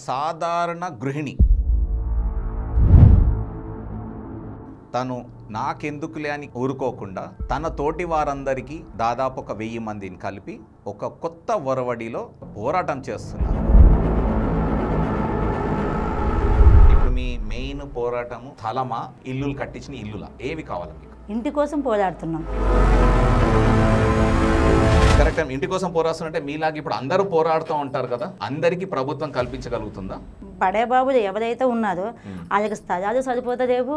సాధారణ గృహిణి తను నాకెందుకులే అని ఊరుకోకుండా తన తోటి వారందరికీ దాదాపు ఒక 1000 మందిని కలిపి ఒక కొత్త ఒరవడిలో పోరాటం చేస్తున్నారు. ఇప్పుడు మీ మెయిన్ పోరాటము స్థలమా, ఇల్లులు కట్టించిన ఇల్లులా, ఏవి కావాలి మీకు? ఇంటి కోసం పోరాడుతున్నాం. కరెక్ట్. ఇంటి కోసం పోరాడుతుంటే మీలాగా ఇప్పుడు అందరూ పోరాడుతూ ఉంటారు కదా, అందరికీ ప్రభుత్వం కల్పించగలుగుతుందా? బడే బాబులు ఎవరైతే ఉన్నారో వాళ్ళకి స్థలాలు సరిపోతలేవు,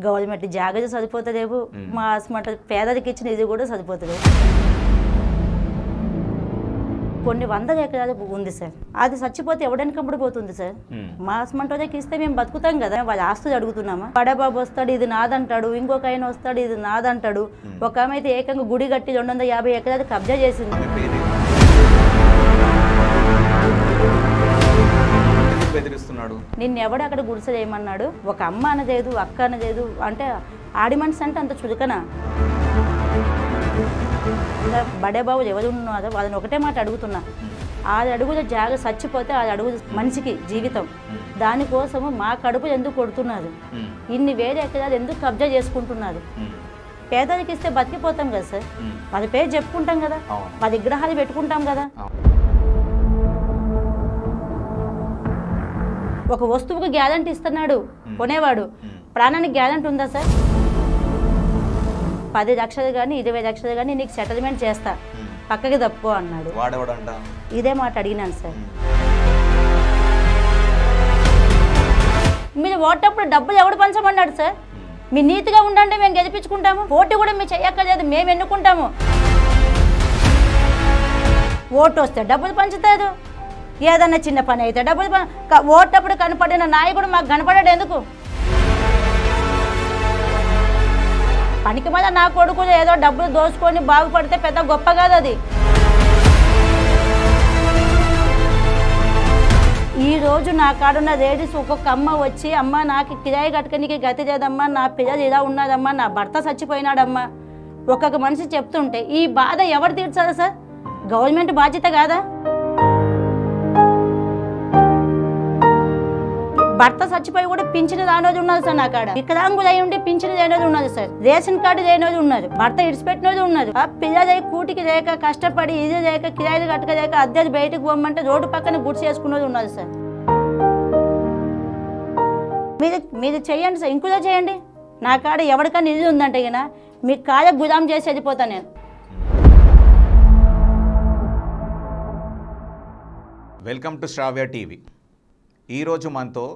గవర్నమెంట్ జాగ్రత్త సరిపోతలేవు, మా హాస్పిటల్ పేదలకు ఇచ్చిన ఇది కూడా సరిపోతలేవు. కొన్ని 100 ఎకరాలు ఉంది సార్, అది చచ్చిపోతే ఎవడానికి కమ్ముడిపోతుంది సార్. మా హాస్పిటల్కి ఇస్తే మేము బతుకుతాం కదా, వాళ్ళ ఆస్తులు అడుగుతున్నామా? బడబాబు వస్తాడు ఇది నాదంటాడు, ఇంకొక ఆయన వస్తాడు ఇది నాదంటాడు. ఒక ఆమె అయితే ఏకంగా గుడి కట్టి 250 ఎకరాలు కబ్జా చేసింది. బెదిరిస్తున్నాడు. నిన్నెవడు అక్కడ గుడిసెలేయమన్నాడు? ఒక అమ్మ అనలేదు, అక్క అనలేదు. అంటే ఆడి మనిషి అంటే అంత చులకన? బడే బాబులు ఎవరు ఉన్నారో వాళ్ళని ఒకటే మాట అడుగుతున్నా, 6 అడుగుల జాగ చచ్చిపోతే 6 అడుగుల మనిషికి జీవితం. దానికోసము మా కడుపు ఎందుకు కొడుతున్నారు? ఇన్ని వేల ఎకరాలు ఎందుకు కబ్జా చేసుకుంటున్నారు? పేదలకి ఇస్తే బతికిపోతాం కదా సార్, వాళ్ళ పేరు చెప్పుకుంటాం కదా, వాళ్ళ విగ్రహాలు పెట్టుకుంటాం కదా. ఒక వస్తువుకు గ్యారంటీ ఇస్తున్నాడు కొనేవాడు, ప్రాణానికి గ్యారంటీ ఉందా సార్? 10 లక్షలు కానీ 20 లక్షలు కానీ నీకు సెటిల్మెంట్ చేస్తా, పక్కకి తప్పుకో అన్నాడు. ఇదే మాట అడిగినాను సార్. మీరు ఓటప్పుడు డబ్బులు ఎవడు పంచమన్నాడు సార్? మీ నీతిగా ఉండండి, మేము గెలిపించుకుంటాము. ఓటు కూడా మీరు చెయ్యక్కర్లేదు, మేము ఎన్నుకుంటాము. ఓటు వస్తే డబ్బులు పంచుతారు, ఏదన్నా చిన్న పని అయితే డబ్బులు ఓటప్పుడు కనపడిన నాయకుడు మాకు కనపడాడు ఎందుకు? పనికి మీద నా కొడుకులు ఏదో డబ్బులు దోచుకొని బాగుపడితే పెద్ద గొప్ప కాదు అది. ఈరోజు నా కాడున్న లేడీస్ ఒక్కొక్క అమ్మ వచ్చి, అమ్మ నాకు కిరాయి కట్టుకనికి గతి లేదమ్మా, నా పిల్లలు ఇలా ఉన్నారమ్మా, నా భర్త చచ్చిపోయినాడమ్మా, ఒక్కొక్క మనిషి చెప్తుంటే ఈ బాధ ఎవరు తీర్చాలి సార్? గవర్నమెంట్ బాధ్యత కాదా? భర్త చచ్చిపోయి కూడా పింఛను రాని రోజు ఉన్నది సార్. నా కాడ వికలాంగులు అయి ఉండి పింఛను లేని రోజు ఉన్నది సార్, రేషన్ కార్డు లేని రోజు ఉన్నది, భర్త ఇడిచిపెట్టిన రోజు ఉన్నది. ఆ పిల్లలై కూటికి లేక కష్టపడి ఇది లేక కిరాయిలు కట్టకలేక అద్దెలు బయటకు పోమంటే రోడ్డు పక్కన గుర్తు చేసుకున్నది ఉన్నది సార్. మీరు చెయ్యండి సార్, ఇంకులో చేయండి. నా కాడ ఎవరికైనా ఇది ఉందంటే కదా మీ కాడ గుదాం చేసి వెళ్ళిపోతాను నేను. Welcome to Shravya TV. ఈరోజు మనతో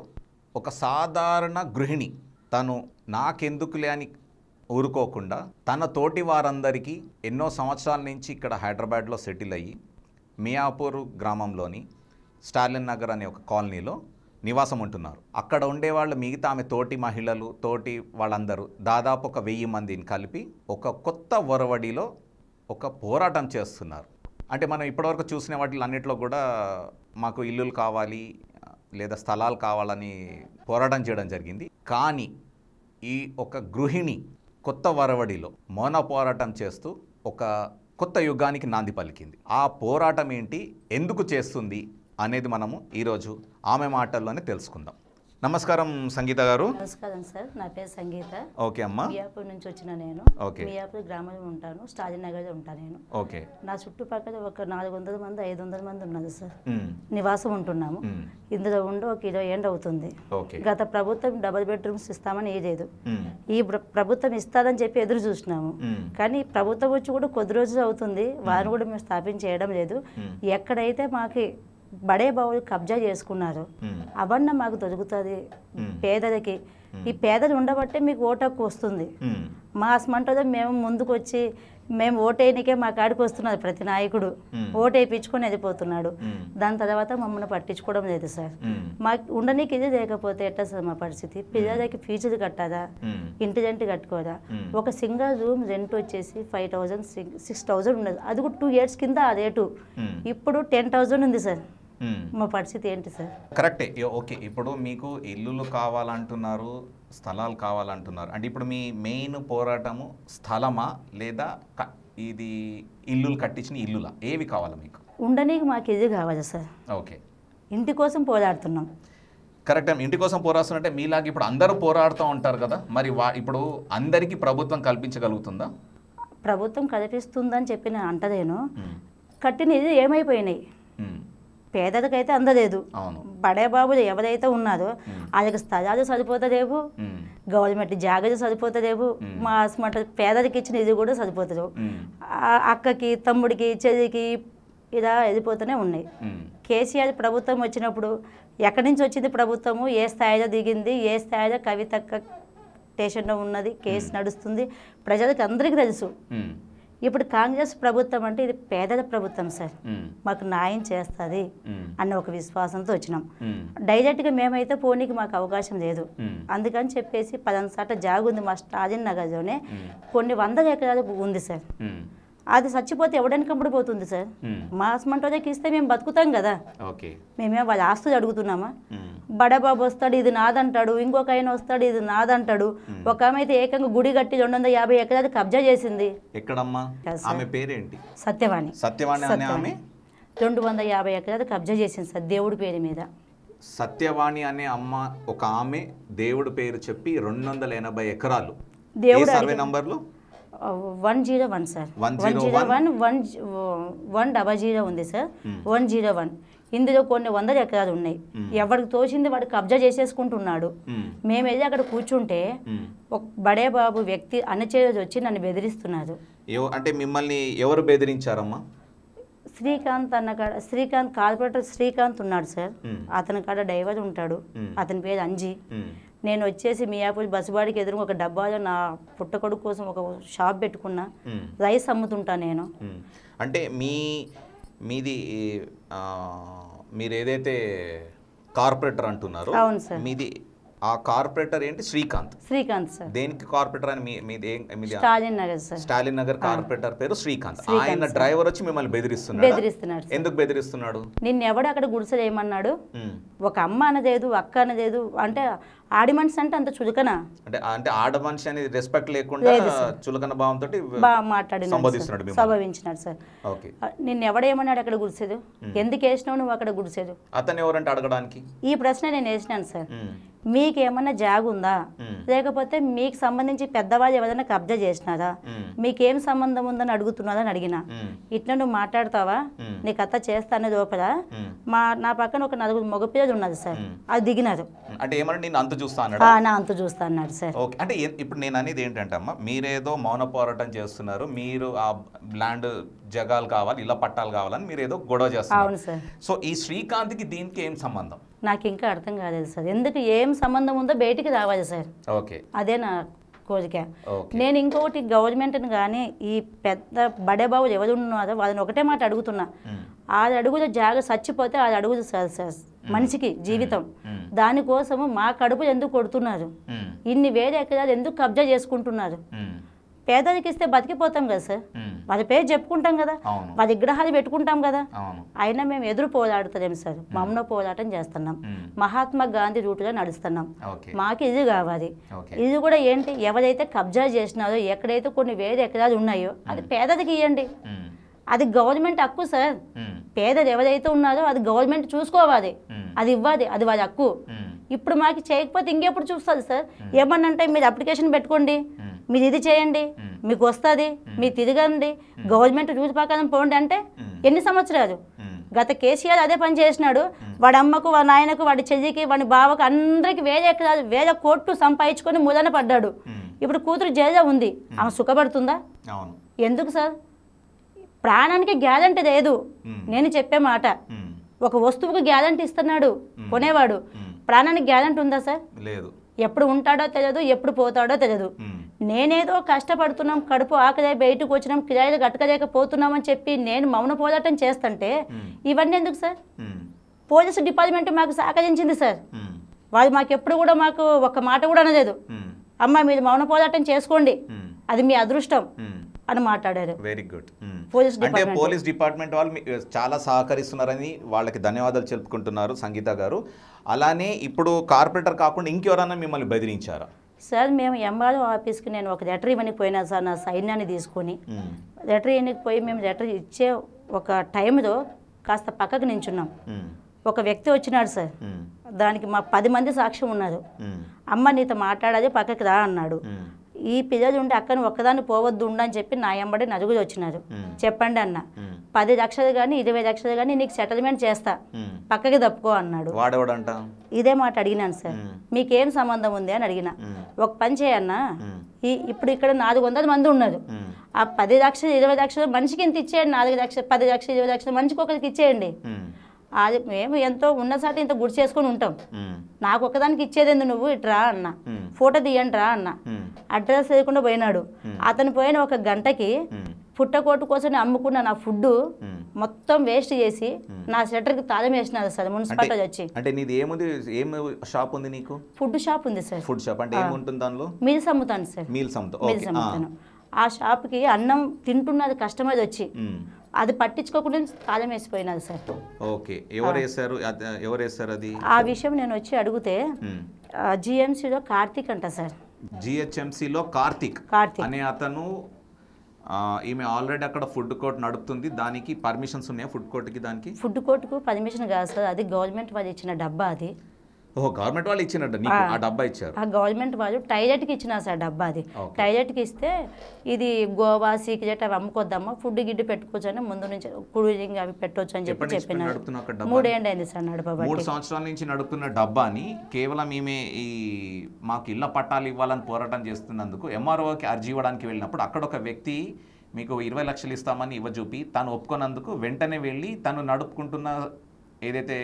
ఒక సాధారణ గృహిణి, తను నాకెందుకులే అని ఊరుకోకుండా తన తోటి వారందరికీ ఎన్నో సంవత్సరాల నుంచి ఇక్కడ హైదరాబాద్లో సెటిల్ అయ్యి మియాపూర్ గ్రామంలోని స్టాలిన్ నగర్ అనే ఒక కాలనీలో నివాసం ఉంటున్నారు. అక్కడ ఉండేవాళ్ళు మిగతా ఆమె తోటి మహిళలు, తోటి వాళ్ళందరూ దాదాపు ఒక 1000 మందిని కలిపి ఒక కొత్త ఒరవడిలో ఒక పోరాటం చేస్తున్నారు. అంటే మనం ఇప్పటివరకు చూసిన వాటిలో అన్నింటిలో కూడా మాకు ఇల్లులు కావాలి లేదా స్థలాలు కావాలని పోరాటం చేయడం జరిగింది. కానీ ఈ ఒక గృహిణి కొత్త ఒరవడిలో మౌన పోరాటం చేస్తూ ఒక కొత్త యుగానికి నాంది పలికింది. ఆ పోరాటం ఏంటి, ఎందుకు చేస్తుంది అనేది మనము ఈరోజు ఆమె మాటల్లోనే తెలుసుకుందాం. నమస్కారం సంగీత గారు. నమస్కారం సార్, నా పేరు సంగీత. ఓకే అమ్మా. మియాపూర్ నుంచి వచ్చిన నేను. మియాపూర్ గ్రామంలో ఉంటాను, స్టాలిన్ నగర్లో ఉంటాను నేను. ఓకే. నా చుట్టుపక్కల ఒక 400 మంది 500 మంది ఉన్నది సార్, నివాసం ఉంటున్నాము. ఇందులో ఉండి ఒక 20 ఏళ్ళు అవుతుంది. గత ప్రభుత్వం డబుల్ బెడ్రూమ్స్ ఇస్తామని ఏదేదు, ఈ ప్రభుత్వం ఇస్తాదని చెప్పి ఎదురు చూసినాము. కానీ ప్రభుత్వం వచ్చి కూడా కొద్ది రోజులు అవుతుంది, వారిని కూడా మేము స్థాపించేయడం లేదు. ఎక్కడైతే మాకు బడే బాబులు కబ్జా చేసుకున్నారు అవన్న మాకు దొరుకుతుంది పేదలకి. ఈ పేదలు ఉండబట్టే మీకు ఓటు హక్కు వస్తుంది. మా మంటలో మేము ముందుకు వచ్చి మేము ఓటేయనికే మా కాడికి వస్తున్నారు ప్రతి నాయకుడు, ఓటు వేయించుకొని వెళ్ళిపోతున్నాడు. దాని తర్వాత మమ్మల్ని పట్టించుకోవడం లేదు సార్. మాకు ఉండనీకి ఇది లేకపోతే ఎట్లా సార్ మా పరిస్థితి? పిల్లలకి ఫీజులు కట్టాలా, ఇంటి రెంట్ కట్టుకోదా? ఒక సింగిల్ రూమ్ రెంట్ వచ్చేసి 5000 6000 ఉన్నది, అది కూడా 2 years కింద ఆ రేటు. ఇప్పుడు 10,000 ఉంది సార్. మా పరిస్థితి ఏంటి సార్? కరెక్టే. ఓకే, ఇప్పుడు మీకు ఇల్లులు కావాలంటున్నారు, స్థలాలు కావాలంటున్నారు. అంటే ఇప్పుడు మీ మెయిన్ పోరాటము స్థలమా లేదా ఇది ఇల్లులు కట్టించిన ఇల్లులా, ఏవి కావాలా మీకు? ఉండనీకి మాకు ఇది కావాలి సార్. ఓకే. ఇంటి కోసం పోరాడుతున్నాం. కరెక్ట్. ఇంటి కోసం పోరాడుతుంటే మీలాగా ఇప్పుడు అందరూ పోరాడుతూ ఉంటారు కదా, మరి ఇప్పుడు అందరికీ ప్రభుత్వం కల్పించగలుగుతుందా? ప్రభుత్వం కల్పిస్తుందని చెప్పి నేను అంటలేను. కట్టినది ఏమైపోయినాయి, పేదలకైతే అందలేదు. బడే బాబులు ఎవరైతే ఉన్నారో వాళ్ళకి స్థలాలు సరిపోతలేవు, గవర్నమెంట్ జాగ్రత్త సరిపోతలేవు, మా పేదలకి ఇచ్చిన ఇది కూడా సరిపోతలేవు. అక్కకి తమ్ముడికి చెల్లికి ఇలా వెళ్ళిపోతూనే ఉన్నాయి. కేసీఆర్ ప్రభుత్వం వచ్చినప్పుడు ఎక్కడి నుంచి వచ్చింది ప్రభుత్వము, ఏ స్థాయిలో దిగింది, ఏ స్థాయిలో కవితక్క స్టేషన్లో ఉన్నది, కేసు నడుస్తుంది, ప్రజలకు అందరికీ తెలుసు. ఇప్పుడు కాంగ్రెస్ ప్రభుత్వం అంటే ఇది పేదల ప్రభుత్వం సార్, మాకు న్యాయం చేస్తుంది అన్న ఒక విశ్వాసంతో వచ్చినాం. డైరెక్ట్గా మేమైతే పోనీకి మాకు అవకాశం లేదు. అందుకని చెప్పేసి 10 శాతం జాగు ఉంది మా స్టాలిన్ నగర్లోనే, కొన్ని 100 ఎకరాలు ఉంది సార్. అది చచ్చిపోతే ఎవడానికి కమ్ముడిపోతుంది సార్, మా అస్మంటోకి ఇస్తే మేము బతుకుతాం కదా. మేమేం వాళ్ళ ఆస్తులు అడుగుతున్నామా? బడబాబు వస్తాడు ఇది నాదంటాడు, ఇంకొక ఆయన వస్తాడు ఇది నాదంటాడు. ఒక ఆమె అయితే ఏకంగా గుడి కట్టి 250 ఎకరాలు కబ్జా చేసింది. సత్యవాణి. 250 ఎకరాలు కబ్జా చేసింది సార్ దేవుడి పేరు మీద. సత్యవాణి అనే అమ్మ ఒక ఆమె దేవుడి పేరు చెప్పి 280 ఎకరాలు. దేవుడు సర్వే నంబర్లు 101 సార్, 101 100 ఉంది సార్, 101. ఇందులో కొన్ని 100 ఎకరాలు ఉన్నాయి. ఎవరికి తోచింది వాడు కబ్జా చేసేసుకుంటున్నాడు. మేమేది అక్కడ కూర్చుంటే ఒక బడే బాబు వ్యక్తి అనుచేది వచ్చి నన్ను బెదిరిస్తున్నారు. అంటే మిమ్మల్ని ఎవరు బెదిరించారమ్మా? శ్రీకాంత్ అన్న కాడ, శ్రీకాంత్ కార్పొరేటర్ శ్రీకాంత్ ఉన్నాడు సార్, అతని కాడ డ్రైవర్ ఉంటాడు, అతని పేరు అంజీ. నేను వచ్చేసి మియాపూర్ బస్సుబాడికి ఎదురు ఒక డబ్బాలో నా పుట్టకొడుకు కోసం ఒక షాప్ పెట్టుకున్నా, రైస్ అమ్ముతుంటా నేను. అంటే మీది మీరు ఏదైతే కార్పొరేటర్ అంటున్నారో, అవును సార్, మీది ఆ కార్పొరేటర్ ఏంటి? శ్రీకాంత్. శ్రీకాంత్ సార్. దేనికి కార్పొరేటర్ అని? స్టాలిన్ నగర్ సార్. స్టాలిన్ నగర్ కార్పొరేటర్ పేరు శ్రీకాంత్. ఆయన డ్రైవర్ వచ్చి మిమ్మల్ని బెదిరిస్తున్నాడు. ఎందుకు బెదిరిస్తున్నాడు? నిన్ను ఎవడు అక్కడ గుడిసెలు ఏమన్నాడు? ఒక అమ్మ అనలేదు, అక్క అనలేదు. అంటే ఆడి మనిషి అంటే అంత చులకన, అంటే ఆడ మనిషి అనేది రెస్పెక్ట్ లేకుండా చులకన భావంతో సంభవించినాడు సార్. నిన్ను ఎవడేమన్నాడు అక్కడ గుడిసేదు? ఎందుకు వేసినావు నువ్వు అక్కడ గుడిసేదు? అతను ఎవరంటే అడగడానికి ఈ ప్రశ్న నేను వేసినాను సార్. మీకేమన్నా జాగుందా, లేకపోతే మీకు సంబంధించి పెద్దవాళ్ళు ఎవరైనా కబ్జా చేసినారా, మీకేం సంబంధం ఉందని అడుగుతున్నారని అడిగినా. ఇట్లా నువ్వు మాట్లాడతావా, నీకు అత్త చేస్తానే లోపల నా పక్కన ఒక 4 మగపిల్లలు ఉన్నది సార్, అది దిగినారు. అంటే ఏమన్నా నేను అంత చూస్తాను, నా అంత చూస్తా అన్నాడు సార్. ఓకే. అంటే ఇప్పుడు నేను అనేది ఏంటంటే అమ్మా, మీరేదో మౌన పోరాటం చేస్తున్నారు, మీరు ఆ ల్యాండ్ జగాలు కావాలి, ఇలా పట్టాలు కావాలని మీరు ఏదో గొడవ చేస్తారు. అవును సార్. సో ఈ శ్రీకాంత్కి దీనికి ఏం సంబంధం? నాకు ఇంకా అర్థం కాలేదు సార్. ఎందుకు ఏం సంబంధం ఉందో బయటికి రావాలి సార్. ఓకే, అదే నా కోరిక. నేను ఇంకొకటి గవర్నమెంట్ని కానీ ఈ పెద్ద బడే బాబులు ఎవరు ఉన్నారో వాళ్ళని ఒకటే మాట అడుగుతున్నా, 6 అడుగుల జాగ చచ్చిపోతే 6 అడుగులు సార్ మనిషికి జీవితం. దానికోసము మా కడుపులు ఎందుకు కొడుతున్నారు? ఇన్ని వేరే ఎకరాలు ఎందుకు కబ్జా చేసుకుంటున్నారు? పేదలకి ఇస్తే బతికిపోతాం కదా సార్, వాళ్ళ పేరు చెప్పుకుంటాం కదా, వాళ్ళ విగ్రహాలు పెట్టుకుంటాం కదా. అయినా మేము ఎదురు పోరాడుతలేం సార్, మౌన పోరాటం చేస్తున్నాం, మహాత్మా గాంధీ రూట్లో నడుస్తున్నాం. మాకు ఇది కావాలి. ఇది కూడా ఏంటి, ఎవరైతే కబ్జా చేసినారో, ఎక్కడైతే కొన్ని వేరే ఎకరాలు ఉన్నాయో అది పేదలకి ఇవ్వండి. అది గవర్నమెంట్ హక్కు సార్. పేదలు ఎవరైతే ఉన్నారో అది గవర్నమెంట్ చూసుకోవాలి, అది ఇవ్వాలి, అది వాళ్ళ హక్కు. ఇప్పుడు మాకు చేయకపోతే ఇంకెప్పుడు చూస్తుంది సార్? ఏమన్నంటే మీరు అప్లికేషన్ పెట్టుకోండి, మీరు ఇది చేయండి, మీకు వస్తుంది, మీరు తిరగండి, గవర్నమెంట్ రూల్స్ ప్రకారం పోండి అంటే ఎన్ని సంవత్సరాలు? గత కేసీఆర్ అదే పని చేసినాడు. వాడి అమ్మకు, వాడి నాయనకు, వాడి చెల్లికి, వాడి బావకు అందరికి వేల కోట్లు సంపాదించుకొని ముదన పడ్డాడు. ఇప్పుడు కూతురు జైల్లో ఉంది, ఆమె సుఖపడుతుందా? ఎందుకు సార్? ప్రాణానికి గ్యారంటీ లేదు. నేను చెప్పే మాట, ఒక వస్తువుకు గ్యారంటీ ఇస్తున్నాడు కొనేవాడు, ప్రాణానికి గ్యారంటీ ఉందా సార్? లేదు. ఎప్పుడు ఉంటాడో తెలియదు, ఎప్పుడు పోతాడో తెలియదు. నేనేదో కష్టపడుతున్నాం, కడుపు ఆకలే బయటకు వచ్చినాం, కిరాయిలు కట్టలేకపోతున్నాం అని చెప్పి నేను మౌన పోరాటం చేస్తుంటే ఇవన్నీ ఎందుకు సార్? పోలీసు డిపార్ట్మెంట్ మాకు సహకరించింది సార్. వాళ్ళు మాకు ఎప్పుడు కూడా మాకు ఒక మాట కూడా అనలేదు, అమ్మ మీరు మౌన పోరాటం చేసుకోండి, అది మీ అదృష్టం అని మాట్లాడారు. Very good. అంటే పోలీస్ డిపార్ట్మెంట్ వాళ్ళు చాలా సహకరిస్తున్నారని వాళ్ళకి ధన్యవాదాలు చెప్పుకుంటున్నారు సంగీత గారు. అలానే ఇప్పుడు కార్పొరేటర్ కాకుండా ఇంకెవరన్నా మిమ్మల్ని బెదిరించారా? సార్ మేము ఎంఆర్ఓ ఆఫీస్కి నేను ఒక లెటర్ ఇవ్వనికి పోయినా సార్, నా సైన్యాన్ని తీసుకొని లెటర్ ఇవ్వనికి పోయి మేము లెటర్ ఇచ్చే ఒక టైంలో కాస్త పక్కకు నించున్నాం. ఒక వ్యక్తి వచ్చినాడు సార్, దానికి మా 10 మంది సాక్ష్యం ఉన్నారు. అమ్మ నీతో మాట్లాడాలి పక్కకి రా అన్నాడు. ఈ పిల్లలు ఉండి అక్కని ఒక్కదాన్ని పోవద్దు ఉండని చెప్పి నా ఎంబడి నలుగురు వచ్చినారు. చెప్పండి అన్న, 10 లక్షలు కానీ 20 లక్షలు కానీ నీకు సెటిల్మెంట్ చేస్తా, పక్కకి తప్పుకో అన్నాడు. ఇదే మాట అడిగినాను సార్, మీకేం సంబంధం ఉంది అని అడిగిన. ఒక పని చేయన్నా, ఇప్పుడు ఇక్కడ 400 మంది ఉన్నారు, ఆ 10 లక్షలు 20 లక్షలు మనిషికి ఇంత ఇచ్చేయండి, 4 లక్షలు 10 లక్షలు 20 లక్షలు మనిషికి ఒకరికి ఇచ్చేయండి. అది మేము ఎంతో ఉన్నసాటి ఇంత గుడి చేసుకుని ఉంటాం, నాకు ఒకదానికి ఇచ్చేదేందు నువ్వు ఇట్రా అన్న, ఫోటో తీయండి రా అన్న. అడ్రస్ లేకుండా పోయినాడు. అతను పోయిన 1 గంటకి పుట్టకోటు కోసం అమ్ముకున్న నా ఫుడ్ మొత్తం వేస్ట్ చేసి నా షట్టర్కి తాళం వేసినారు సార్ మున్సిపాలిటీ వచ్చి. అంటే నీది ఏముంది, ఏం షాప్ ఉంది నీకు? ఫుడ్ షాప్ ఉంది సార్. ఫుడ్ షాప్ అంటే ఏముంటుంది దానిలో? మీల్స్ అమ్ముతాను సార్. మీల్స్ అమ్ముతాను. ఆ షాప్కి అన్నం తింటున్నది కస్టమర్ వచ్చి అది పట్టించుకోకుండా తాళం వేసిపోయినది సార్. ఓకే, ఎవరు వేశారు అది? ఆ విషయం నేను వచ్చి అడిగితే జిఎంసీలో కార్తీక్ అంట సార్. జిహెచ్ఎంసీలో కార్తీక్ అనే అతను, ఈమె ఆల్రెడీ అక్కడ ఫుడ్ కోర్ట్ నడుపుతుంది, దానికి పర్మిషన్స్ ఉన్నాయా ఫుడ్ కోర్ట్కి? దానికి ఫుడ్ కోర్టుకు పర్మిషన్ కాదు సార్, అది గవర్నమెంట్ వాళ్ళు ఇచ్చిన డబ్బా. అది గవర్నమెంట్ వాళ్ళు ఇచ్చినట్టు ఆ డబ్బా ఇచ్చారు. ఆ గవర్నమెంట్ వాళ్ళు టైలెట్కి ఇచ్చిన సార్ డబ్బా. అది టైలెట్కి ఇస్తే ఇది గోవా సీక్రెట్ అవి అమ్ముకోద్దామా, ఫుడ్ గిడ్డు పెట్టుకోవచ్చు అని ముందు నుంచి కూలింగ్ అవి పెట్టవచ్చు అని చెప్పి చెప్పినారు. 3 ఏళ్ళు అయింది సార్ నడపబట్టి. 3 సంవత్సరాల నుంచి నడుపుతున్న డబ్బాని కేవలం ఈమె ఈ మాకు ఇళ్ల పట్టాలు ఇవ్వాలని పోరాటం చేస్తున్నందుకు ఎంఆర్ఓకి అర్జీ ఇవ్వడానికి వెళ్ళినప్పుడు అక్కడ ఒక వ్యక్తి మీకు 20 లక్షలు ఇస్తామని ఇవ్వజూపి తను ఒప్పుకున్నందుకు వెంటనే వెళ్ళి తను నడుపుకుంటున్న ఏదైతే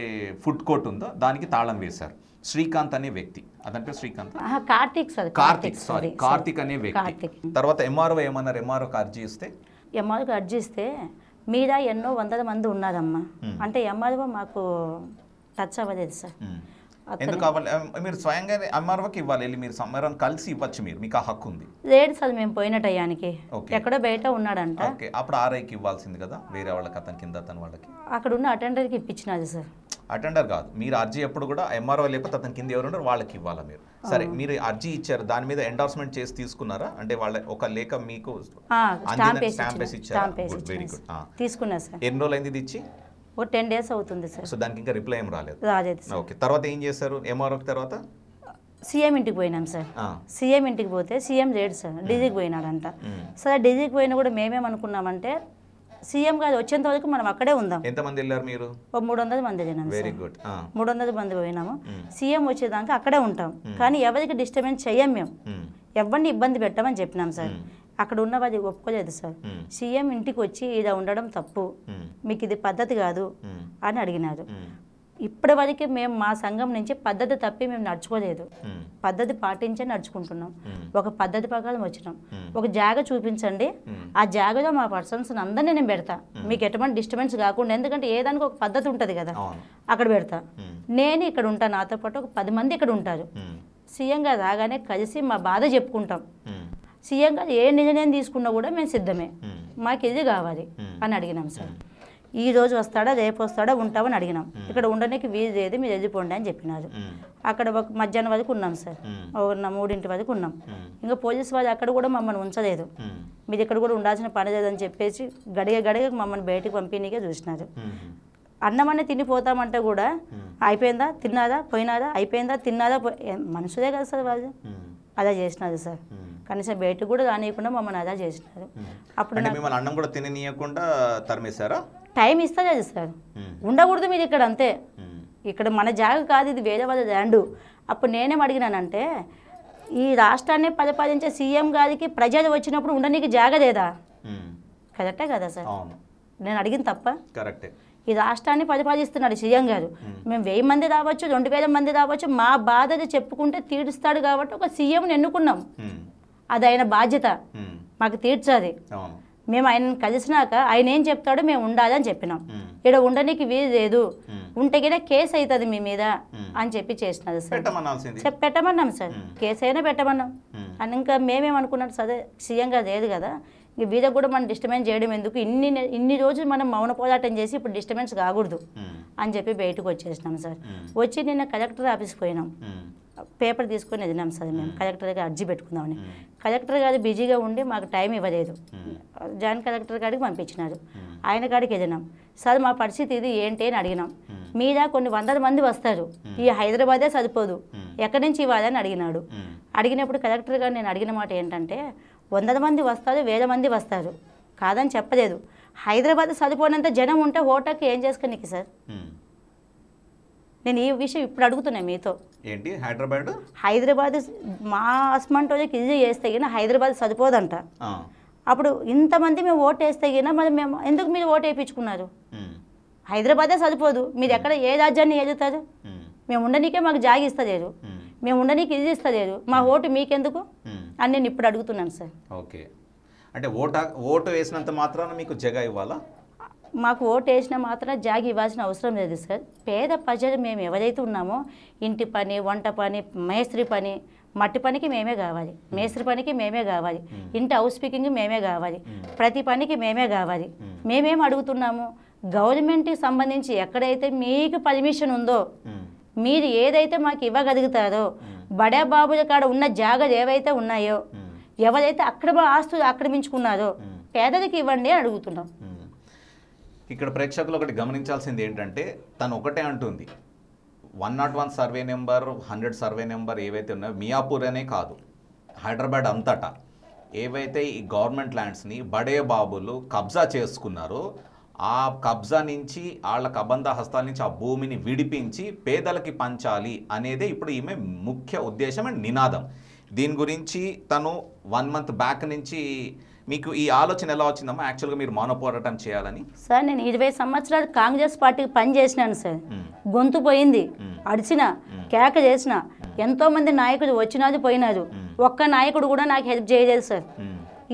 ఫుడ్ కోర్ట్ ఉందో దానికి తాళం వేశారు. శ్రీకాంత్ అనే వ్యక్తి, అతని పేరు శ్రీకాంత్, కార్తీక్ అనే వ్యక్తి. తర్వాత ఎంఆర్ఓ ఏమన్నారు? ఎంఆర్ఓకి అర్జీ ఇస్తే మీద ఎన్నో 100 మంది ఉన్నారమ్మా అంటే ఎంఆర్ఓ మాకు టచ్ అవ్వలేదు సార్. ఎందుకు కావాలి? మీరు స్వయంగా ఎంఆర్ఓకి ఇవ్వాలి, వెళ్ళి మీరు సమరం కలిసి ఇవ్వచ్చు, మీకు ఆ హక్కు ఉంది. లేదు సార్, మేము పోయిన టయానికి ఎక్కడో బయట ఉన్నాడంట. అప్పుడు ఆర్ఐకి ఇవ్వాల్సింది కదా, వేరే వాళ్ళకి, అతని కింద అతని వాళ్ళకి. అక్కడ ఉన్న అటెండర్కి ఇప్పించినది సార్. అటెండర్ కాదు, మీరు అర్జీ ఎప్పుడు కూడా ఎంఆర్ఓ లేకపోతే అతని కింద ఎవరున్నారో వాళ్ళకి ఇవ్వాలా మీరు. సరే, మీరు అర్జీ ఇచ్చారు, దాని మీద ఎండార్స్మెంట్ చేసి తీసుకున్నారా? అంటే వాళ్ళ ఒక లేఖ మీకు స్టాంప్ వేసి ఇచ్చారు? వెరీ గుడ్, తీసుకున్నా సార్. ఎన్ని రోజులు అయింది ఇది ఇచ్చి? 10 days అవుతుంది సార్. సో దానికి ఇంకా రిప్లై ఏం రాలేదు? ఓకే, తర్వాత ఏం చేశారు ఎంఆర్ఓ తర్వాత? సీఎం ఇంటికి పోయినాం సార్. సీఎం ఇంటికి పోతే సీఎం లేడు సార్, డీజీకి పోయినాడంట. సరే, డీజీకి పోయినా కూడా మేమేమనుకున్నామంటే సీఎం గారు వచ్చేంత వరకు మనం అక్కడే ఉందాం. ఎంతమంది వెళ్ళారు మీరు? 300 మంది వెళ్ళినాం. Very good. 300 మంది పోయినాము. సీఎం వచ్చేదాకా అక్కడే ఉంటాం, కానీ ఎవరికి డిస్టర్బెన్స్ చెయ్యం, మేము ఎవరిని ఇబ్బంది పెట్టమని చెప్పినాం సార్. అక్కడ ఉన్న వాళ్ళు ఒప్పుకోలేదు సార్. సీఎం ఇంటికి వచ్చి ఇలా ఉండడం తప్పు, మీకు ఇది పద్ధతి కాదు అని అడిగినారు. ఇప్పటి వరకు మేము మా సంఘం నుంచి పద్ధతి తప్పి మేము నడుచుకోలేదు, పద్ధతి పాటించే నడుచుకుంటున్నాం. ఒక పద్ధతి ప్రకారం వచ్చినాం. ఒక జాగ చూపించండి, ఆ జాగలో మా పర్సన్స్ అందరినీ నేను పెడతా, మీకు ఎటువంటి డిస్టర్బెన్స్ కాకుండా. ఎందుకంటే ఏదానికి ఒక పద్ధతి ఉంటుంది కదా, అక్కడ పెడతా. నేను ఇక్కడ ఉంటాను, నాతో పాటు ఒక 10 మంది ఇక్కడ ఉంటారు. సీఎం గారు రాగానే కలిసి మా బాధ చెప్పుకుంటాం. సీఎం గారు ఏ నిర్ణయం తీసుకున్నా కూడా మేము సిద్ధమే, మాకు ఇది కావాలి అని అడిగినాం సార్. ఈ రోజు వస్తాడా, రేపు వస్తాడా, ఉంటామని అడిగినాం. ఇక్కడ ఉండడానికి వీలు లేదు, మీరు వెళ్ళిపోండి అని చెప్పినారు. అక్కడ ఒక మధ్యాహ్నం వరకు ఉన్నాం సార్, 3 వరకు ఉన్నాం. ఇంకా పోలీసు వాళ్ళు అక్కడ కూడా మమ్మల్ని ఉంచలేదు, మీరు ఇక్కడ కూడా ఉండాల్సిన పని లేదని చెప్పేసి గడిగ మమ్మల్ని బయటకు పంపిణీకే చూసినారు. అన్నమన్నీ తినిపోతామంటే కూడా అయిపోయిందా తిన్నారా పోయినారా, అయిపోయిందా తిన్నారా మనుషులే కదా సార్ వాళ్ళు, అలా చేసినారు సార్. కనీసం బయటకు కూడా రానియకుండా మమ్మల్ని అలా చేసినారు. అప్పుడు అన్నం కూడా తిననీయకుండా తరిమేశారా? టైం ఇస్తలేదు సార్, ఉండకూడదు మీరు ఇక్కడ, అంతే. ఇక్కడ మన జాగ కాదు, ఇది వేరే వాళ్ళ ల్యాండు. అప్పుడు నేనేం అడిగినానంటే, ఈ రాష్ట్రాన్ని పరిపాలించే సీఎం గారికి ప్రజలు వచ్చినప్పుడు ఉండనీకి జాగ లేదా? కరెక్టే కదా సార్, నేను అడిగిన తప్ప? కరెక్టే. ఈ రాష్ట్రాన్ని పరిపాలిస్తున్నాడు సీఎం గారు. మేము 1000 మంది రావచ్చు, 2000 మంది రావచ్చు, మా బాధలు చెప్పుకుంటే తీరుస్తాడు కాబట్టి ఒక సీఎంని ఎన్నుకున్నాం. అది ఆయన బాధ్యత, మాకు తీర్చాలి. మేము ఆయనను కలిసినాక ఆయన ఏం చెప్తాడో మేము ఉండాలని చెప్పినాం. ఇక్కడ ఉండడానికి వీలు లేదు, ఉంటేగినా కేసు అవుతుంది మీ మీద అని చెప్పి చేసినది సార్. పెట్టమన్నాం సార్, కేసు అయినా పెట్టమన్నాం. అని ఇంకా మేమేమనుకున్నాం, సరే సీఎం గారు లేదు కదా, ఇంక వీళ్ళకి కూడా మనం డిస్టర్బెన్స్ చేయడం ఎందుకు, ఇన్ని రోజులు మనం మౌన పోరాటం చేసి ఇప్పుడు డిస్టర్బెన్స్ కాకూడదు అని చెప్పి బయటకు వచ్చేసినాం సార్. వచ్చి నిన్న కలెక్టర్ ఆఫీస్కి పోయినాం, పేపర్ తీసుకొని వెళ్ళినాం సార్. మేము కలెక్టర్ అర్జీ పెట్టుకుందామని, కలెక్టర్ గారు బిజీగా ఉండి మాకు టైం ఇవ్వలేదు. జాయింట్ కలెక్టర్ గారికి పంపించినారు, ఆయన కాడికి వెళ్ళినాం. సార్ మా పరిస్థితి ఇది ఏంటి అని అడిగినాం. మీద కొన్ని వందల మంది వస్తారు, ఈ హైదరాబాదే సరిపోదు, ఎక్కడి నుంచి ఇవ్వాలని అడిగినాడు. అడిగినప్పుడు కలెక్టర్ గారు నేను అడిగిన మాట ఏంటంటే, 100 మంది వస్తారు, 1000 మంది వస్తారు, కాదని చెప్పలేదు. హైదరాబాద్ సరిపోనంత జనం ఉంటే హోటల్కి ఏం చేసుకోనికి సార్? నేను ఈ విషయం ఇప్పుడు అడుగుతున్నా మీతో. ఏంటి హైదరాబాద్ మా అస్మంటోళ్ళకి ఇది చేస్తే గిన హైదరాబాద్ సరిపోదంట. అప్పుడు ఇంతమంది మేము ఓటు వేస్తే గిన మరి మేము ఎందుకు మీరు ఓటు వేయించుకున్నారు? హైదరాబాదే సరిపోదు, మీరు ఎక్కడ ఏ రాజ్యాన్ని ఏలుతారు? మేము ఉండనీకే మాకు జాగి ఇస్తలేరు, మేము ఉండనీకి ఇది ఇస్తలేరు, మా ఓటు మీకెందుకు అని నేను ఇప్పుడు అడుగుతున్నాను సార్. ఓకే, అంటే ఓటు వేసినంత మాత్రాన మీకు జగ ఇవ్వాలా? మాకు ఓటు వేసిన మాత్రం జాగి ఇవ్వాల్సిన అవసరం లేదు సార్. పేద ప్రజలు మేము ఎవరైతే ఉన్నామో ఇంటి పని, వంట పని, మేస్త్రి పని, మట్టి పనికి మేమే కావాలి, మేస్త్రి పనికి మేమే కావాలి, ఇంటి హౌస్ స్పీకింగ్ మేమే కావాలి, ప్రతి పనికి మేమే కావాలి. మేమేం అడుగుతున్నాము, గవర్నమెంట్కి సంబంధించి ఎక్కడైతే మీకు పర్మిషన్ ఉందో, మీరు ఏదైతే మాకు ఇవ్వగలుగుతారో, బడా బాబుల కాడ ఉన్న జాగాలు ఏవైతే ఉన్నాయో, ఎవరైతే ఆస్తులు ఆక్రమించుకున్నారో పేదలకు ఇవ్వండి అని అడుగుతున్నాం. ఇక్కడ ప్రేక్షకులు ఒకటి గమనించాల్సింది ఏంటంటే, తను ఒకటే అంటుంది, 101 సర్వే నెంబర్, 100 సర్వే నెంబర్ ఏవైతే ఉన్నాయో మియాపూర్ అనే కాదు, హైదరాబాద్ అంతటా ఏవైతే ఈ గవర్నమెంట్ ల్యాండ్స్ని బడే బాబులు కబ్జా చేసుకున్నారో, ఆ కబ్జా నుంచి వాళ్ళ కబంధ హస్తాల నుంచి ఆ భూమిని విడిపించి పేదలకి పంచాలి అనేదే ఇప్పుడు ఈమె ముఖ్య ఉద్దేశం అండ్ నినాదం. దీని గురించి తను 1 మంత్ బ్యాక్ నుంచి మీకు ఈ ఆలోచన ఎలా వచ్చిందమ్మా యాక్చువల్గా మీరు మౌన పోరాటం చేయాలని? సార్ నేను 20 సంవత్సరాలు కాంగ్రెస్ పార్టీకి పని చేసినాను సార్. గొంతు పోయింది, అడిచిన, కేక చేసిన, ఎంతోమంది నాయకులు వచ్చినారు పోయినారు, ఒక్క నాయకుడు కూడా నాకు హెల్ప్ చేయలేదు సార్.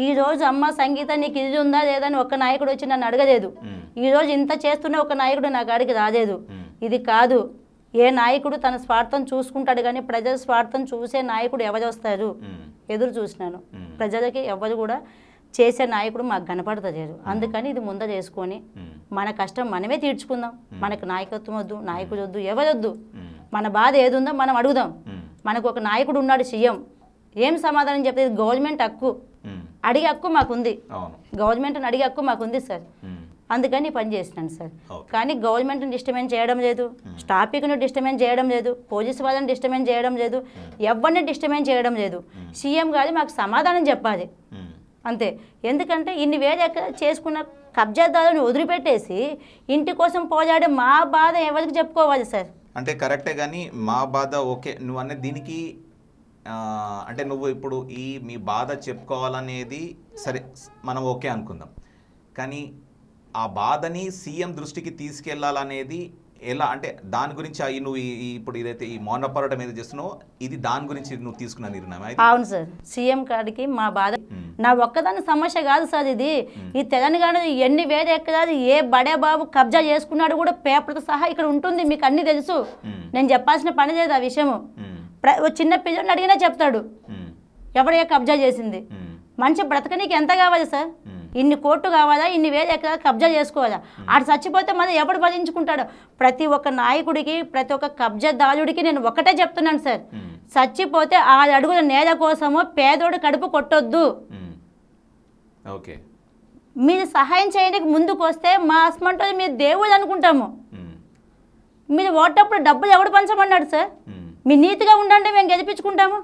ఈ రోజు అమ్మ సంగీత నీకు ఇది ఉందా లేదా అని ఒక్క నాయకుడు వచ్చి నన్ను అడగలేదు. ఈ రోజు ఇంత చేస్తున్న ఒక నాయకుడు నాకు అడిగి రాలేదు. ఇది కాదు, ఏ నాయకుడు తన స్వార్థం చూసుకుంటాడు కానీ ప్రజల స్వార్థం చూసే నాయకుడు ఎవరు వస్తారు? ఎదురు చూసినాను, ప్రజలకి ఎవరు కూడా చేసే నాయకుడు మాకు కనపడతలేరు. అందుకని ఇది ముందర చేసుకొని మన కష్టం మనమే తీర్చుకుందాం. మనకు నాయకత్వం వద్దు, నాయకుడు వద్దు, ఎవరొద్దు. మన బాధ ఏది ఉందో మనం అడుగుదాం. మనకు ఒక నాయకుడు ఉన్నాడు సీఎం, ఏం సమాధానం చెప్తే గవర్నమెంట్ హక్కు, అడిగే హక్కు మాకుంది, గవర్నమెంట్ని అడిగే హక్కు మాకుంది సార్. అందుకని పని చేసినాను సార్. కానీ గవర్నమెంట్ని డిస్టర్బెన్స్ చేయడం లేదు, ట్రాఫిక్ను డిస్టర్బెన్స్ చేయడం లేదు, పోలీసు వాళ్ళని డిస్టర్బెన్స్ చేయడం లేదు, ఎవరిని డిస్టర్బెన్స్ చేయడం లేదు. సీఎం గారు మాకు సమాధానం చెప్పాలి అంతే. ఎందుకంటే ఇన్ని వేలు ఎక్కడ చేసుకున్న కబ్జాదారుని వదిలిపెట్టేసి ఇంటి కోసం పోరాడే మా బాధ ఎవరికి చెప్పుకోవాలి సార్? అంటే కరెక్టే, కానీ మా బాధ ఓకే, నువ్వు అనే దీనికి అంటే నువ్వు ఇప్పుడు మీ బాధ చెప్పుకోవాలనేది సరే మనం ఓకే అనుకుందాం, కానీ ఆ బాధని సీఎం దృష్టికి తీసుకెళ్లాలనేది ఎలా? అంటే దాని గురించి నువ్వు ఇప్పుడు ఇదైతే ఈ మౌన పోరాటం ఏదో చేస్తున్నావు, ఇది దాని గురించి నువ్వు తీసుకున్న నిర్ణయం? అవును సార్, సీఎం కాడికి మా బాధ నా ఒక్కదాని సమస్య కాదు సార్. ఇది ఈ తెలంగాణ ఎన్ని వేరే ఎక్కడాది ఏ బడే బాబు కబ్జా చేసుకున్నాడు కూడా పేపర్తో సహా ఇక్కడ ఉంటుంది, మీకు అన్ని తెలుసు. నేను చెప్పాల్సిన పని లేదు ఆ విషయము. చిన్న పిల్లల్ని అడిగినా చెప్తాడు ఎవడే కబ్జా చేసింది. మంచి బ్రతకనీకి ఎంత కావాలి సార్? ఇన్ని కోట్లు కావాలా, ఇన్ని వేలు ఎక్కడ కబ్జా చేసుకోవాలా? ఆడు చచ్చిపోతే మరి ఎవడు భరించుకుంటాడు? ప్రతి ఒక్క నాయకుడికి, ప్రతి ఒక్క కబ్జాదారుడికి నేను ఒకటే చెప్తున్నాను సార్, చచ్చిపోతే 6 అడుగుల నేల కోసము పేదోడు కడుపు కొట్టొద్దు. ఓకే, మీరు సహాయం చేయడానికి ముందుకు వస్తే మా అస్మంటో మీరు దేవుడు అనుకుంటాము. మీరు ఓటప్పుడు డబ్బులు ఎవడు పంచమన్నాడు సార్? మీరు నీతిగా ఉండండి, మేము గెలిపించుకుంటాము.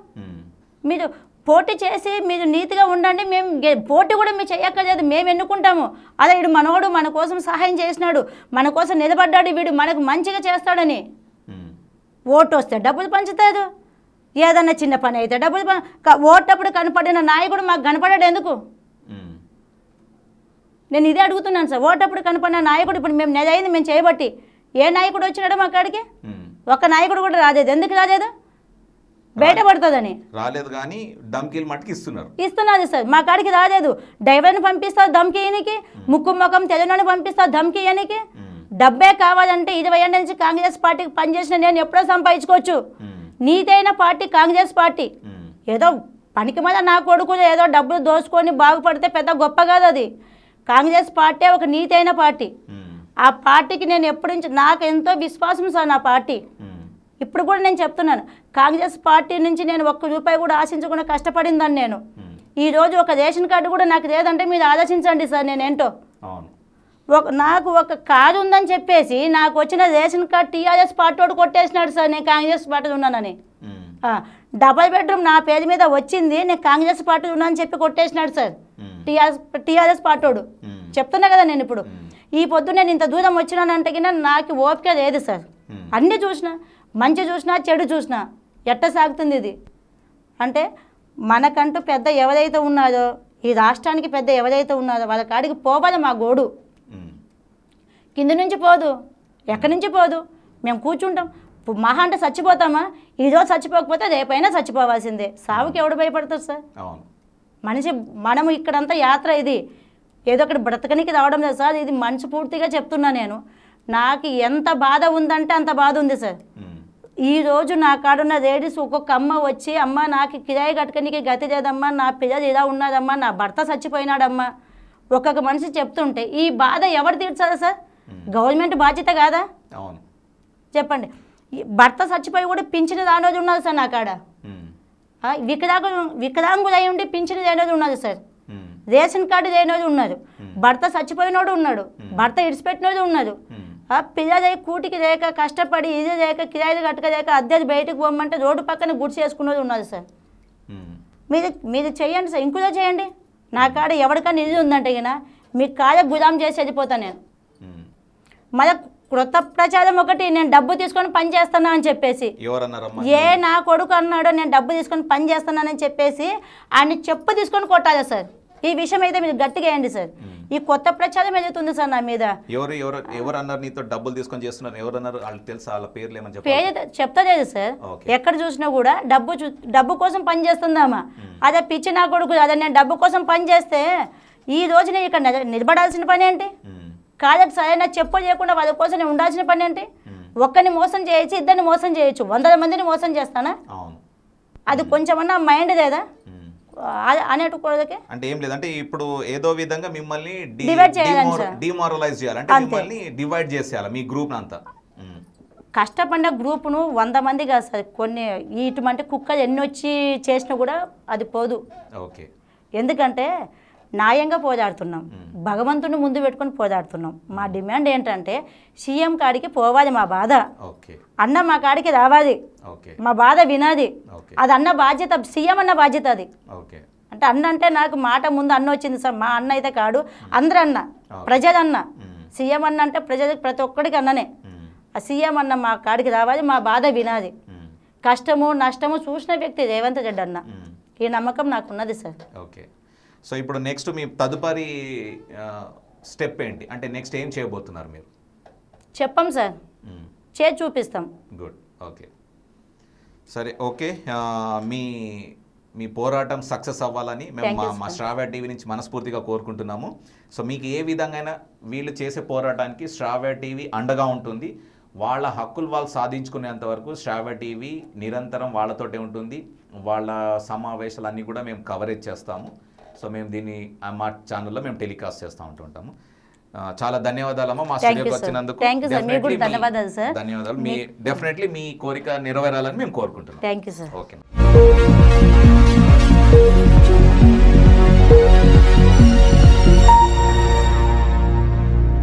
మీరు పోటీ చేసి మీరు నీతిగా ఉండండి, మేము పోటీ కూడా మీరు చేయక్కర్లేదు, మేము ఎన్నుకుంటాము. అదే వీడు మనోడు మన కోసం సహాయం చేసినాడు, మన కోసం నిలబడ్డాడు, వీడు మనకు మంచిగా చేస్తాడని ఓటు వస్తే డబ్బులు పంచుతారు. ఏదన్నా చిన్న పని అయితే డబ్బులు ఓటప్పుడు కనపడిన నాయకుడు మాకు కనపడాడు ఎందుకు? నేను ఇదే అడుగుతున్నాను సార్. ఓటప్పుడు కనపడిన నాయకుడు ఇప్పుడు మేము నెలైంది మేము చేయబట్టి ఏ నాయకుడు వచ్చినాడో మా కాడికి? ఒక నాయకుడు కూడా రాలేదు. ఎందుకు రాలేదు? బయటపడుతుందని రాలేదు, కానీ ధమ్కీలు మట్టుకు ఇస్తున్నారు సార్. మా కాడికి రాలేదు. డ్రైవర్ని పంపిస్తారు ధమ్కీయనికి, ముక్కు ముఖం తెలంగాణ పంపిస్తారు ధమ్కీయనికి. డబ్బే కావాలంటే 20 ఏళ్ళ నుంచి కాంగ్రెస్ పార్టీకి పనిచేసిన నేను ఎప్పుడో సంపాదించుకోవచ్చు. నీతైన పార్టీ కాంగ్రెస్ పార్టీ. ఏదో పనికి మీద నా కొడుకులు ఏదో డబ్బులు దోచుకొని బాగుపడితే పెద్ద గొప్ప కాదు అది. కాంగ్రెస్ పార్టీ ఒక నీతైన పార్టీ. ఆ పార్టీకి నేను ఎప్పటి నుంచి నాకు ఎంతో విశ్వాసం సార్ నా పార్టీ. ఇప్పుడు కూడా నేను చెప్తున్నాను, కాంగ్రెస్ పార్టీ నుంచి నేను ₹1 కూడా ఆశించకుండా కష్టపడిందని నేను. ఈరోజు ఒక రేషన్ కార్డు కూడా నాకు లేదంటే మీరు ఆలోచించండి సార్ నేనేంటో. నాకు ఒక కార్డు ఉందని చెప్పేసి నాకు వచ్చిన రేషన్ కార్డు టీఆర్ఎస్ పార్టీ కొట్టేసినాడు సార్. నేను కాంగ్రెస్ పార్టీ ఉన్నానని. డబల్ బెడ్రూమ్ నా పేరు మీద వచ్చింది, నేను కాంగ్రెస్ పార్టీ ఉన్నానని చెప్పి కొట్టేసినాడు సార్ టీఆర్ఎస్ పార్టీ. చెప్తున్నా కదా నేను ఇప్పుడు. ఈ పొద్దు నేను ఇంత దూరం వచ్చినానంటే నాకు ఓపిక లేదు సార్. అన్నీ చూసినా, మంచి చూసినా చెడు చూసినా, ఎట్ట సాగుతుంది ఇది అంటే మనకంటూ పెద్ద ఎవరైతే ఉన్నారో, ఈ రాష్ట్రానికి పెద్ద ఎవరైతే ఉన్నారో వాళ్ళ కాడికి పోవాలి మా గోడు. కింద నుంచి పోదు, ఎక్కడి నుంచి పోదు. మేము కూర్చుంటాం. మహా అంటే చచ్చిపోతామా? ఈరోజు చచ్చిపోకపోతే రేపైనా చచ్చిపోవాల్సిందే. సావుకి ఎవడు భయపడతారు సార్? మనిషి మనము ఇక్కడంతా యాత్ర, ఇది ఏదో ఒకటి బ్రతకనికి రావడం లేదు సార్. ఇది మనస్ఫూర్తిగా చెప్తున్నా నేను. నాకు ఎంత బాధ ఉందంటే అంత బాధ ఉంది సార్. ఈరోజు నా కాడున్న లేడీస్ ఒక్కొక్క అమ్మ వచ్చి, అమ్మ నాకు కిరాయి కట్టుకనికి గతి లేదమ్మా, నా పిల్లలు ఇలా ఉన్నారమ్మా, నా భర్త చచ్చిపోయినాడమ్మా, ఒక్కొక్క మనిషి చెప్తుంటే ఈ బాధ ఎవరు తీర్చాలి సార్? గవర్నమెంట్ బాధ్యత కాదా? చెప్పండి. భర్త చచ్చిపోయి కూడా పింఛను రానోజు ఉన్నది సార్ నా కాడ. వికలాంగులు అయి ఉండి పింఛను లేనోజు ఉన్నది సార్. రేషన్ కార్డు లేనోజు ఉన్నారు. భర్త చచ్చిపోయినోడు ఉన్నాడు, భర్త ఇడిచిపెట్టినోడు ఉన్నారు. పిల్లలు కూటికి లేక కష్టపడి ఇది లేక కిరాయిలు కట్టకలేక అద్దెలు బయటకు పోమంటే రోడ్డు పక్కన గుడి చేసుకున్నది ఉన్నది సార్. మీరు చెయ్యండి సార్, ఇంకులో చేయండి. నా కాడ ఎవరికైనా ఇల్లు ఉందంటే కదా మీ కాడ గులాం చేసి వెళ్ళిపోతాను నేను. మళ్ళీ క్రొత్త ప్రచారం ఒకటి, నేను డబ్బు తీసుకొని పని చేస్తున్నా అని చెప్పేసి, నా కొడుకు అన్నాడో నేను డబ్బు తీసుకొని పని చేస్తున్నానని చెప్పేసి ఆయన చెప్పు తీసుకొని కొట్టాలి సార్. ఈ విషయం అయితే మీరు గట్టిగా వేయండి సార్. ఈ కొత్త ప్రచారం ఎదుగుతుంది సార్ నా మీద. ఎవరు అన్నారు నీతో డబ్బులు తీసుకొని చేస్తున్నారు? ఎవరు అన్నారు? వాళ్ళకి తెలుసా? వాళ్ళ పేర్లు ఏమని పేరు చెప్తలేదు సార్. ఎక్కడ చూసినా కూడా డబ్బు కోసం పని చేస్తుందామా? అదే పిచ్చి నా కొడుకు. అదే నేను డబ్బు కోసం పని చేస్తే ఈ రోజు నేను ఇక్కడ నిలబడాల్సిన పని ఏంటి? కాదట సరైన చెప్పు చేయకుండా వాళ్ళ కోసం నేను ఉండాల్సిన పని ఏంటి? ఒక్కరిని మోసం చేయొచ్చు, ఇద్దరిని మోసం చేయొచ్చు, 100 మందిని మోసం చేస్తానా? అది కొంచెమన్నా మైండ్ లేదా అనేటుకోదకే? అంటే ఏం లేదంటే ఇప్పుడు ఏదో విధంగా మిమ్మల్ని డిమారలైజ్ చేయాలి, అంటే మిమ్మల్ని డివైడ్ చేసేయాలి మీ గ్రూప్ అంతా. కష్టపడిన గ్రూప్ను 100 మంది కాదు సార్. కొన్ని ఇటువంటి కుక్కలు ఎన్ని వచ్చి చేసినా కూడా అది పోదు. ఓకే. ఎందుకంటే న్యాయంగా పోరాడుతున్నాం, భగవంతుని ముందు పెట్టుకొని పోరాడుతున్నాం. మా డిమాండ్ ఏంటంటే సీఎం కాడికి పోవాలి మా బాధ, అన్న మా కాడికి రావాలి, మా బాధ వినాది. అది అన్న బాధ్యత, సీఎం అన్న బాధ్యత అది. అంటే అన్న అంటే నాకు మాట ముందు అన్న వచ్చింది సార్. మా అన్న అయితే కాడు, అందరూ అన్న, ప్రజలన్న. సీఎం అన్న అంటే ప్రజలకు ప్రతి ఒక్కడికి అన్ననే. ఆ సీఎం అన్న మా కాడికి రావాలి, మా బాధ వినాది. కష్టము నష్టము చూసిన వ్యక్తి రేవంత్ రెడ్డి అన్న. ఈ నమ్మకం నాకున్నది సార్. ఓకే. సో ఇప్పుడు నెక్స్ట్ మీ తదుపరి స్టెప్ ఏంటి? అంటే నెక్స్ట్ ఏం చేయబోతున్నారు మీరు? చెప్పం సార్, చేసి చూపిస్తాం. గుడ్. ఓకే, సరే. ఓకే, మీ పోరాటం సక్సెస్ అవ్వాలని మేము మా శ్రావ్య టీవీ నుంచి మనస్ఫూర్తిగా కోరుకుంటున్నాము. సో మీకు ఏ విధంగా వీళ్ళు చేసే పోరాటానికి శ్రావ్య టీవీ అండగా ఉంటుంది. వాళ్ళ హక్కులు వాళ్ళు సాధించుకునేంత వరకు శ్రావ్య టీవీ నిరంతరం వాళ్ళతోటే ఉంటుంది. వాళ్ళ సమావేశాలన్నీ కూడా మేము కవరేజ్ చేస్తాము. సో మేము దీన్ని మా ఛానల్లో మేము టెలికాస్ట్ చేస్తూ ఉంటుంటాము. చాలా ధన్యవాదాలమ్మా మా స్టూడియోకి వచ్చినందుకు. ధన్యవాదాలు. మీ డెఫినెట్లీ మీ కోరిక నెరవేరాలని మేము కోరుకుంటున్నాం. ఓకే.